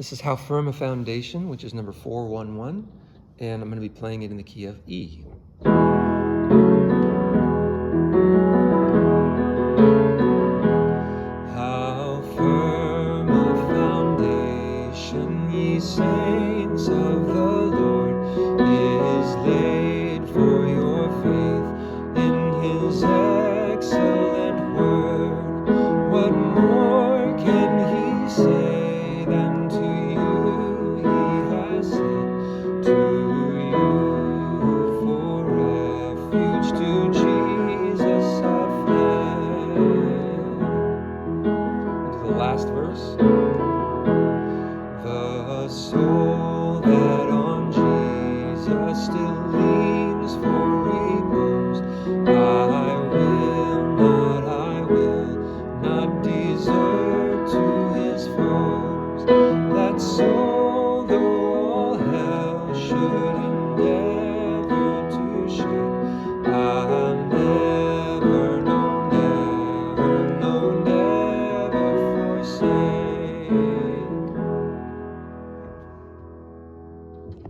This is How Firm a Foundation, which is number 411, and I'm going to be playing it in the key of E. How firm a foundation, ye saints of the Lord, is laid for your faith in his excellent word. What more can he say than to you he has said? To you for refuge to Jesus have fled. The last verse. The soul that on Jesus still leans for repose, I will not desert to his foes. That soul, though all hell should